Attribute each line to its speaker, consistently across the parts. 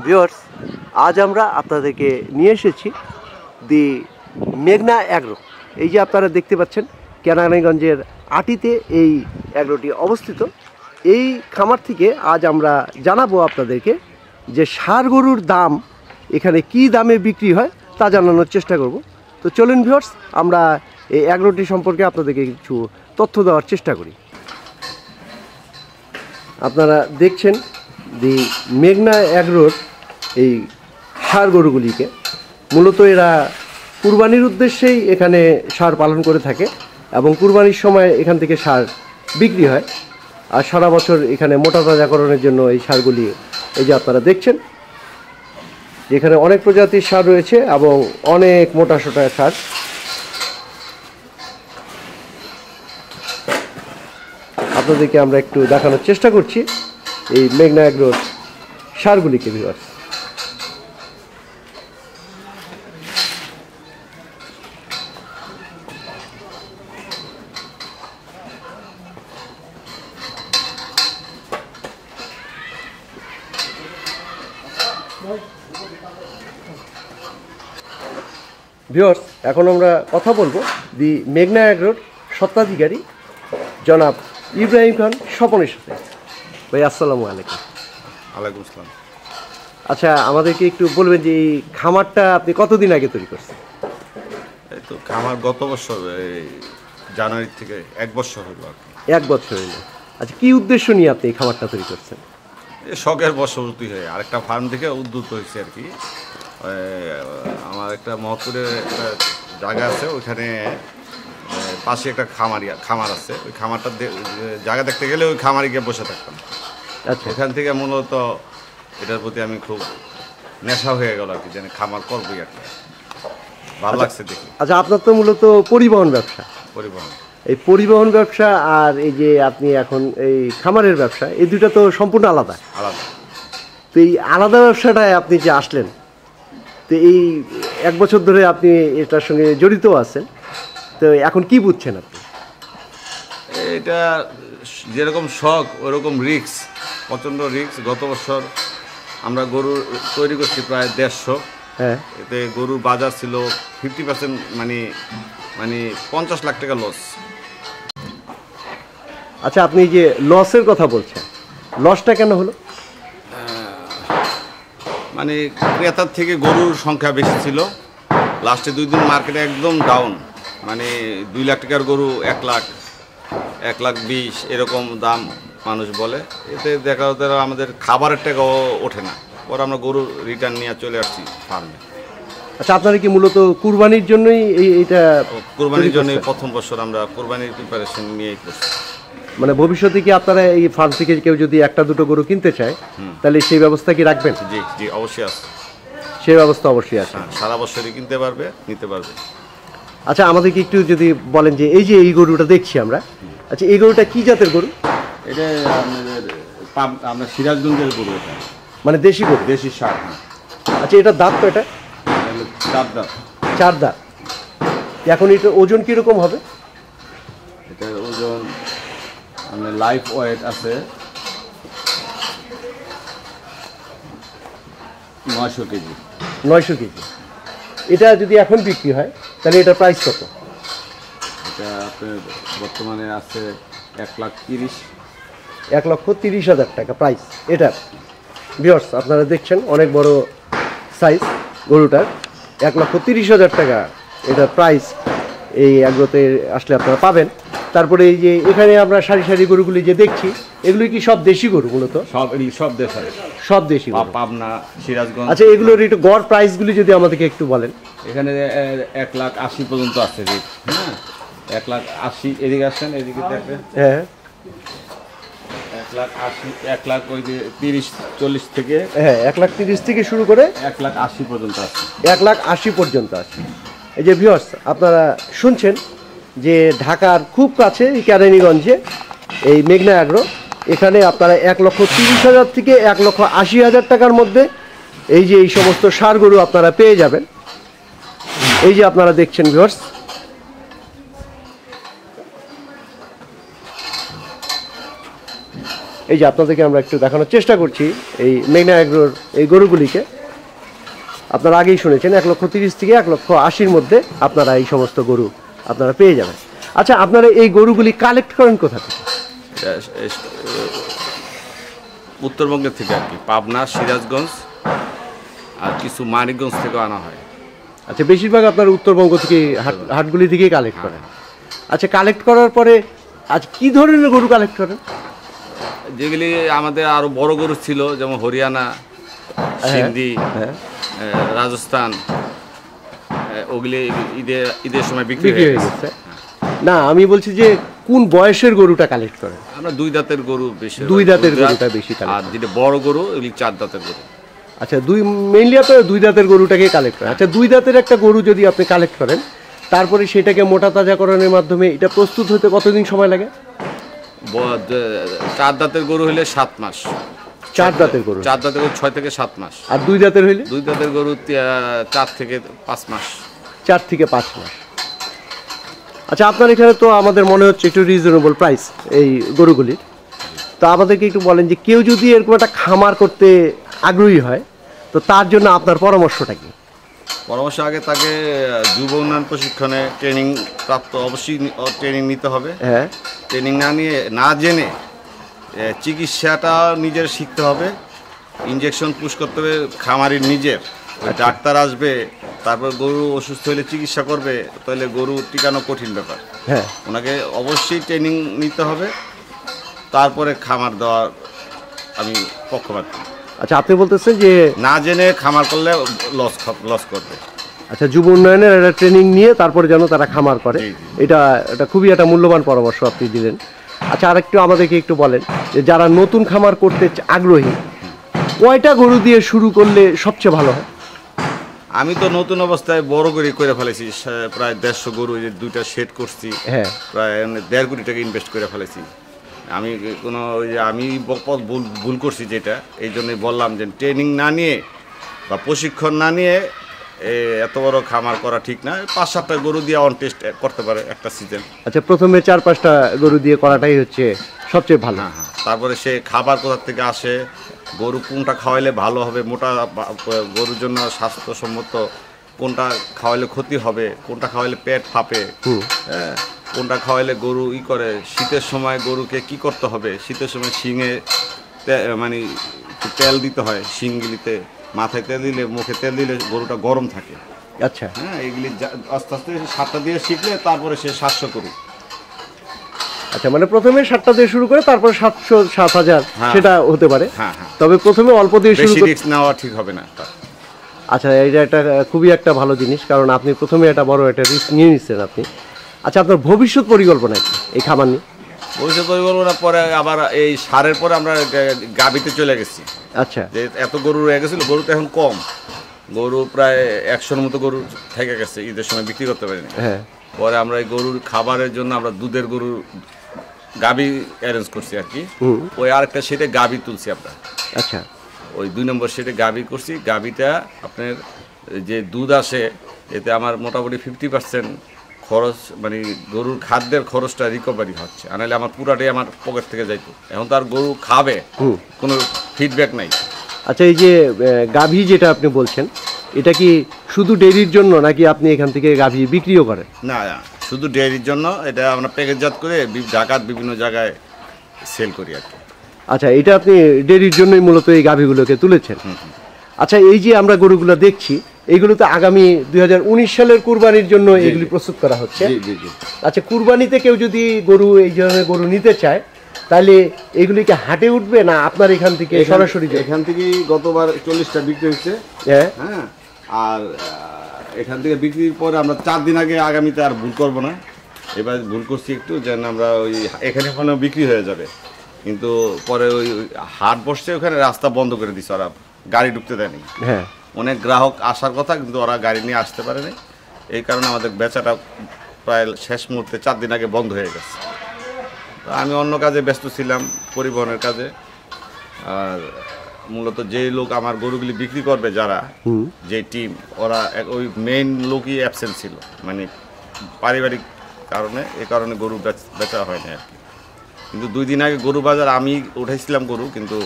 Speaker 1: Viewers, আজ আমরা আপনাদেরকে নিয়ে এসেছি দি মেঘনা অ্যাগ্রো। এই যে আপনারা দেখতে পাচ্ছেন কেরানীগঞ্জের আটিতে এই অ্যাগ্রোটি অবস্থিত। এই খামার থেকে আজ আমরা জানাবো আপনাদেরকে যে ষাঁড় গরুর দাম এখানে কি দামে বিক্রি হয় তা জানানোর চেষ্টা করব। তো চলুন ভিউয়ার্স, আমরা এই অ্যাগ্রোটি সম্পর্কে আপনাদেরকে কিছু তথ্য দেওয়ার চেষ্টা করি। আপনারা দেখছেন দি মেঘনা অ্যাগ্রোর এই ষাঁড় গরুগুলিকে। মূলত এরা কুরবানির উদ্দেশ্যেই এখানে ষাঁড় পালন করে থাকে এবং কুরবানির সময় এখান থেকে ষাঁড় বিক্রি হয়। আর সারা বছর এখানে মোটা তাজাকরণের জন্য এই ষাঁড়গুলি, এই যে আপনারা দেখছেন, এখানে অনেক প্রজাতির ষাঁড় রয়েছে এবং অনেক মোটা সোটা ষাঁড়। আপনাদেরকে আমরা একটু দেখানোর চেষ্টা করছি এই মেঘনা অ্যাগ্রোর ষাঁড়গুলিকে। ভিউয়ার্স, ভিউয়ার্স, এখন আমরা কথা বলবো দি মেঘনা অ্যাগ্রোর স্বত্বাধিকারী জনাব ইব্রাহিম খান স্বপনের সাথে। ভাই, আসসালামু আলাইকুম।
Speaker 2: ওয়ালাইকুম আসসালাম।
Speaker 1: আচ্ছা, আমাদেরকে একটু বলবেন যে এই খামারটা আপনি কতদিন আগে তৈরি করছেন?
Speaker 2: এই তো খামার গত বছর এই জানুয়ারি থেকে 1 বছর হলো আর কি।
Speaker 1: 1 বছর হইল। আচ্ছা, কি উদ্দেশ্য নিয়ে আপনি এই খামারটা তৈরি করছেন?
Speaker 2: এই শখের বশবর্তী হয়ে আরেকটা ফার্ম থেকে উদ্যুত হয়েছে আর কি। আমার একটা মহৎপুরের একটা জায়গা আছে, ওইখানে পাশে একটা খামার আছে। ওই খামারটা জায়গা দেখতে গেলে ওই খামারে গিয়ে বসে থাকতাম।
Speaker 1: আচ্ছা,
Speaker 2: এখান থেকে মূলত এটার প্রতি আমি খুব নেশা হয়ে গেল আর কি, যেন খামার করবোই আর কি। ভালো লাগছে দেখি।
Speaker 1: আচ্ছা, আপনার তো মূলত পরিবহন ব্যবসা।
Speaker 2: পরিবহন,
Speaker 1: এই পরিবহন ব্যবসা আর এই যে আপনি এখন এই খামারের ব্যবসা, এই দুটো তো সম্পূর্ণ আলাদা।
Speaker 2: আলাদা।
Speaker 1: তো এই আলাদা ব্যবসাটায় আপনি যে আসলেন, তো এই 1 বছর ধরে আপনি এটার সঙ্গে জড়িত আছেন, তো এখন কি বুঝছেন আপনি?
Speaker 2: এটা যেরকম শখ ওরকম রিস্ক, প্রচণ্ড রিস্ক। গত বছর আমরা গরু তৈরি করছি প্রায় 150।
Speaker 1: হ্যাঁ,
Speaker 2: এতে গরুর বাজার ছিল 50%, মানে 50 লাখ টাকা লস।
Speaker 1: আচ্ছা, আপনি যে লসের কথা বলছেন, লসটা কেন হলো?
Speaker 2: মানে ক্রেতার থেকে গরুর সংখ্যা বেশি ছিল। লাস্টে 2 দিন মার্কেটে একদম ডাউন, মানে 2 লাখ টাকার গরু 1 লাখ, 1,20,000 এরকম দাম মানুষ বলে। এতে দেখা হতে আমাদের খাবারের টাকাও ওঠে না। পরে আমরা গরু রিটার্ন নিয়ে চলে আসছি ফার্মে।
Speaker 1: আচ্ছা, আপনারা কি মূলত কুরবানির জন্যই এইটা?
Speaker 2: কুরবানির জন্য প্রথম বছর আমরা কুরবানির প্রিপারেশন নিয়েই করছি।
Speaker 1: মানে ভবিষ্যতে কি আপনারা এই ফার্ম থেকে কেউ যদি 1-2 গরু কিনতে চায়, তাহলে সেই ব্যবস্থা কি রাখবেন?
Speaker 2: জি জি, অবশ্যই আছে।
Speaker 1: সেই ব্যবস্থা অবশ্যই আছে।
Speaker 2: হ্যাঁ, সারা বছরই কিনতে পারবে, নিতে পারবে।
Speaker 1: আচ্ছা, আমাদেরকে একটু যদি বলেন যে এই যে এই গরুটা দেখছি আমরা, আচ্ছা এই গরুটা কি জাতের গরু?
Speaker 2: এটা আমাদের আমরা সিরাজগঞ্জের গরু, এটা
Speaker 1: মানে দেশি গরু?
Speaker 2: দেশি ষাঁড়।
Speaker 1: আচ্ছা, এটা দাঁত তো? এটা
Speaker 2: 4 দাঁত।
Speaker 1: 4 দাঁত। এখন এটা ওজন কীরকম হবে?
Speaker 2: এটার ওজন মানে লাইফ ওয়েট আছে 900 কেজি।
Speaker 1: 900 কেজি। এটা যদি এখন বিক্রি হয় তাহলে এটার প্রাইস কত?
Speaker 2: এটা আপনার বর্তমানে আছে 1,30,000।
Speaker 1: 1,30,000 টাকা প্রাইস এটার। ভিউয়ার্স, আপনারা দেখছেন অনেক বড় সাইজ গরুটার। 1,30,000 টাকা এটার প্রাইস এই অ্যাগ্রোতে আসলে আপনারা পাবেন। তারপরে এই যে এখানে আমরা সারি সারি গরুগুলি যে দেখছি, এগুলি কি সব দেশি গরু? মূলত
Speaker 2: সব দেশের,
Speaker 1: সব দেশি গরু।
Speaker 2: পাবনা, সিরাজগঞ্জ।
Speaker 1: আচ্ছা, এগুলোর একটু গড় প্রাইসগুলি যদি আমাদেরকে একটু বলেন।
Speaker 2: এখানে 1,80,000 পর্যন্ত আছে রেট। হ্যাঁ, 1,80,000। এদিকে আসছেন, এদিকে দেখবেন।
Speaker 1: হ্যাঁ,
Speaker 2: 1,80,000, 1,00,000 ওই যে 30-40 থেকে।
Speaker 1: হ্যাঁ, 1,30,000 থেকে শুরু করে
Speaker 2: 1,80,000 পর্যন্ত আছে।
Speaker 1: 1,80,000 পর্যন্ত আছে। এই যে ভিউয়ার্স, আপনারা শুনছেন যে ঢাকার খুব কাছে কেরানীগঞ্জে এই মেঘনা অ্যাগ্রো, এখানে আপনারা 1,30,000 থেকে 1,80,000 টাকার মধ্যে এই যে এই সমস্ত ষাঁড় গরু আপনারা পেয়ে যাবেন। এই যে আপনারা দেখছেন ভিউয়ার্স, এই যে আপনাদেরকে আমরা একটু দেখানোর চেষ্টা করছি এই মেঘনা এগ্রোর এই গরুগুলিকে। আপনারা আগেই শুনেছেন 1,30,000 থেকে 1,80,000 মধ্যে আপনারা এই সমস্ত গরু আপনারা পেয়ে যাবেন। আচ্ছা, আপনারা এই গরুগুলি কালেক্ট করেন কোথা থেকে?
Speaker 2: উত্তরবঙ্গের থেকে আর কি, পাবনা, সিরাজগঞ্জ আর কিছু মানিকগঞ্জ থেকেও আনা হয়।
Speaker 1: আচ্ছা, বেশিরভাগ আপনার উত্তরবঙ্গ থেকে হাটগুলি থেকেই কালেক্ট করেন। আচ্ছা, কালেক্ট করার পরে আজ কি ধরনের গরু কালেক্ট করেন?
Speaker 2: যেগুলি আমাদের আরো বড় গরু ছিল, যেমন হরিয়ানা, সিন্ধি, রাজস্থান, ওগুলি ঈদের সময় বিক্রি হয়ে গেছে।
Speaker 1: না, আমি বলছি যে কোন বয়সের গরুটা কালেক্ট করেন?
Speaker 2: আমরা 2 দাঁতের গরু বেশি,
Speaker 1: 2 দাঁতের গরুটা বেশি কালেক্ট।
Speaker 2: আর যেটা বড় গরু এগুলি 4 দাঁতের গরু।
Speaker 1: আচ্ছা, মেইনলি আপনারা 2 দাঁতের গরুটাকে কালেক্ট করেন। আচ্ছা, 2 দাঁতের একটা গরু যদি আপনি কালেক্ট করেন, তারপরে সেটাকে মোটা তাজাকরণের মাধ্যমে এটা প্রস্তুত হতে কতদিন সময় লাগে?
Speaker 2: 4 দাঁতের গরু হলে 7 মাস।
Speaker 1: 4 দাঁতের গরু
Speaker 2: 6 থেকে 7 মাস।
Speaker 1: আর 2 দাঁতের হইলে?
Speaker 2: 2 দাঁতের গরু 4 থেকে 5 মাস।
Speaker 1: 4 থেকে 5 মাস। আচ্ছা, আপনার এখানে তো আমাদের মনে হচ্ছে একটু রিজনেবল প্রাইস এই গরুগুলির। তো আমাদেরকে একটু বলেন যে কেউ যদি এরকম একটা খামার করতে আগ্রহী হয়, তো তার জন্য আপনার পরামর্শটা কি?
Speaker 2: পরামর্শ, আগে তাকে যুব উন্নয়ন প্রশিক্ষণে ট্রেনিং প্রাপ্ত, অবশ্যই ট্রেনিং নিতে হবে।
Speaker 1: হ্যাঁ,
Speaker 2: ট্রেনিং না জেনে চিকিৎসাটা নিজের শিখতে হবে। ইনজেকশন পুশ করতে হবে খামারির নিজের। ডাক্তার আসবে, তারপর গরু অসুস্থ হলে চিকিৎসা করবে, তাহলে গরু টিকানো কঠিন ব্যাপার।
Speaker 1: হ্যাঁ,
Speaker 2: ওনাকে অবশ্যই ট্রেনিং নিতে হবে, তারপরে খামার দেওয়ার আমি পক্ষপাত।
Speaker 1: আচ্ছা, আপনি বলতেছেন যে
Speaker 2: না জেনে খামার করলে লস করবে।
Speaker 1: আচ্ছা, যুব উন্নয়নের একটা ট্রেনিং নিয়ে তারপরে যেন তারা খামার করে, এটা খুবই একটা মূল্যবান পরামর্শ আপনি দিলেন। আচ্ছা, আরেকটু আমাদেরকে একটু বলেন যে যারা নতুন খামার করতে আগ্রহী, কয়টা গরু দিয়ে শুরু করলে সবচেয়ে ভালো হয়?
Speaker 2: আমি তো নতুন অবস্থায় বড় করে ফেলেছি, প্রায় 150 গরু, যে 2টা শেড করছি।
Speaker 1: হ্যাঁ,
Speaker 2: প্রায় 1.5 কোটি টাকা ইনভেস্ট করে ফেলেছি। আমি কোনো আমি ভুল করছি, যেটা এই জন্যই বললাম যে ট্রেনিং না নিয়ে বা প্রশিক্ষণ না নিয়ে এত বড় খামার করা ঠিক না। 5-7টা গরু দিয়ে অন টেস্ট করতে পারে একটা সিজন।
Speaker 1: আচ্ছা, প্রথমে 4-5টা গরু দিয়ে করাটাই হচ্ছে সবচেয়ে ভালো।
Speaker 2: হ্যাঁ, তারপরে সে খাবার কোথা থেকে আসে, গরু কোনটা খাওয়াইলে ভালো হবে, মোটা গরুর জন্য স্বাস্থ্যসম্মত কোনটা খাওয়াইলে ক্ষতি হবে, কোনটা খাওয়াইলে পেট ফাঁপে, হ্যাঁ, কোনটা খাওয়াইলে গরু করে। শীতের সময় গরুকে কি করতে হবে, শীতের সময় শিঙে মানে তেল দিতে হয়, শিংগুলিতে মাথায় তেল দিলে, মুখে তেল দিলে গরুটা গরম থাকে।
Speaker 1: আচ্ছা,
Speaker 2: হ্যাঁ, এগুলি আস্তে আস্তে 7টা দিয়ে শিখলে তারপরে সে 700 করুক।
Speaker 1: আচ্ছা, মানে প্রথমে 7টা দিয়ে শুরু করে তারপর 700-7,000 সেটা হতে পারে।
Speaker 2: হ্যাঁ,
Speaker 1: তবে প্রথমে অল্প দিয়ে শুরু করে
Speaker 2: রিস্ক নেওয়া ঠিক হবে না।
Speaker 1: আচ্ছা, এটা একটা খুবই একটা ভালো জিনিস, কারণ আপনি প্রথমে একটা বড় একটা রিস্ক নিয়ে নিচ্ছেন আপনি। আচ্ছা, আপনার ভবিষ্যৎ পরিকল্পনা কি এই খামার নিয়ে?
Speaker 2: ভবিষ্যৎ পরিকল্পনা পরে আবার এই সারের পরে আমরা গাভীতে চলে গেছি।
Speaker 1: আচ্ছা,
Speaker 2: যে এত গরু রয়ে গেছিল, গরু তো এখন কম, গরু প্রায় 100-র মতো গরু থেকে গেছে, ঈদের সময় বিক্রি করতে পারিনি।
Speaker 1: হ্যাঁ,
Speaker 2: পরে আমরা এই গরুর খাবারের জন্য আমরা দুধের গরুর গাভী অ্যারেঞ্জ করছি আর কি। ওই আরেকটা সেটে গাভী তুলছি আমরা।
Speaker 1: আচ্ছা,
Speaker 2: ওই 2 নম্বর সেটে গাভী করছি। গাভীটা আপনার যে দুধ আসে, এতে আমার মোটামুটি 50% খরচ, মানে গরুর খাদ্যের খরচটা রিকভারি হচ্ছে। আনালে আমার পুরাটাই আমার পকেট থেকে যাইতো। এখন তো আর গরু খাবে, কোনো ফিডব্যাক নাই।
Speaker 1: আচ্ছা, এই যে গাভী যেটা আপনি বলছেন, এটা কি শুধু ডেইরির জন্য নাকি আপনি এখান থেকে গাভী বিক্রিও করেন?
Speaker 2: না, শুধু ডেয়ারির জন্য। এটা আমরা প্যাকেটজাত করে ঢাকার বিভিন্ন জায়গায় সেল করি আর কি।
Speaker 1: আচ্ছা, এটা আপনি ডেইরির জন্যই মূলত এই গাভীগুলোকে তুলেছেন। আচ্ছা, এই যে আমরা গরুগুলো দেখছি, এইগুলো তো আগামী 2019 সালের কুরবানির জন্য এগুলি প্রস্তুত করা হচ্ছে। আচ্ছা, কুরবানিতে কেউ যদি এই ধরনের গরু নিতে চায়, তাহলে এগুলিকে হাটে উঠবে না আপনার এখান থেকে সরাসরি?
Speaker 2: এখান থেকেই গতবার 40টা বিক্রি হয়েছে। হ্যাঁ, আর এখান থেকে বিক্রির পরে আমরা 4 দিন আগে, আগামীতে আর ভুল করবো না। এবার ভুল করছি একটু, যেন আমরা ওই এখানে বিক্রি হয়ে যাবে, কিন্তু পরে ওই হাট বসছে, ওখানে রাস্তা বন্ধ করে দিচ্ছে, ওরা গাড়ি ঢুকতে দেয়নি।
Speaker 1: হ্যাঁ,
Speaker 2: অনেক গ্রাহক আসার কথা, কিন্তু ওরা গাড়ি নিয়ে আসতে পারেনি। এই কারণে আমাদের বেচাটা প্রায় শেষ মুহূর্তে 4 দিন আগে বন্ধ হয়ে গেছে। তো আমি অন্য কাজে ব্যস্ত ছিলাম, পরিবহনের কাজে। আর মূলত যে লোক আমার গরুগুলি বিক্রি করবে, যারা যে টিম, ওরা ওই মেইন লোকই অ্যাবসেন্ট ছিল, মানে পারিবারিক কারণে। এই কারণে গরু বেচা হয় না আর কি। কিন্তু 2 দিন আগে গরু বাজার আমি উঠাইছিলাম গরু, কিন্তু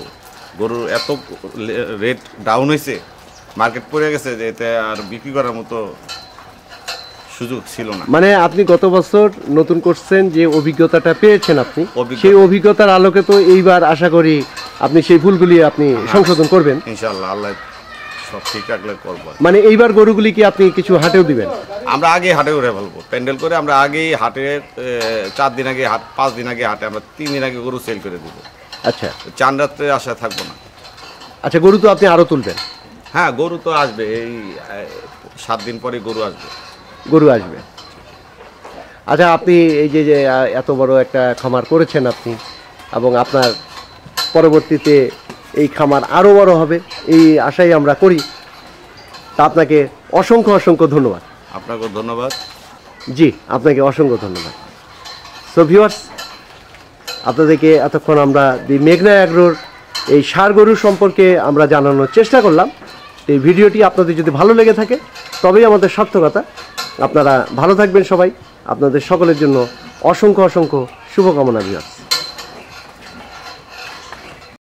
Speaker 2: গরুর এত রেট ডাউন হয়েছে, মার্কেট পড়ে গেছে যে এতে আর বিক্রি করার মতো সুযোগ ছিল না।
Speaker 1: মানে আপনি গত বছর নতুন করছেন, যে অভিজ্ঞতাটা পেয়েছেন আপনি, সেই অভিজ্ঞতার আলোকে তো এইবার আশা করি আপনি সেই ভুলগুলি আপনি সংশোধন করবেন
Speaker 2: ইনশাআল্লাহ, আল্লাহ সব ঠিক রাখলে করবো।
Speaker 1: মানে এইবার গরুগুলি কি আপনি কিছু হাটেও দিবেন?
Speaker 2: আমরা আগে হাটে উঠে ফেলবো, প্যান্ডেল করে আমরা আগেই হাটের 4 দিন আগে হাট, 5 দিন আগে হাটে, আমরা 3 দিন আগে গরু সেল করে দেবো।
Speaker 1: আচ্ছা,
Speaker 2: চান রাত্রে আশা থাকবো না।
Speaker 1: আচ্ছা, গরু তো আপনি আরও তুলবেন?
Speaker 2: হ্যাঁ, গরু তো আসবে, এই 7 দিন পরে গরু আসবে।
Speaker 1: গরু আসবে। আচ্ছা, আপনি এই যে যে এত বড় একটা খামার করেছেন আপনি, এবং আপনার পরবর্তীতে এই খামার আরও বড় হবে এই আশাই আমরা করি। তা আপনাকে অসংখ্য অসংখ্য ধন্যবাদ।
Speaker 2: আপনাকেও ধন্যবাদ।
Speaker 1: জি, আপনাকে অসংখ্য ধন্যবাদ। সো ভিউয়ার্স, আপনাদেরকে এতক্ষণ আমরা দি মেঘনা অ্যাগ্রোর এই ষাঁড় গরু সম্পর্কে আমরা জানানোর চেষ্টা করলাম। এই ভিডিওটি আপনাদের যদি ভালো লেগে থাকে তবেই আমাদের সার্থকতা। আপনারা ভালো থাকবেন সবাই। আপনাদের সকলের জন্য অসংখ্য অসংখ্য শুভকামনা ভিউয়ার্স।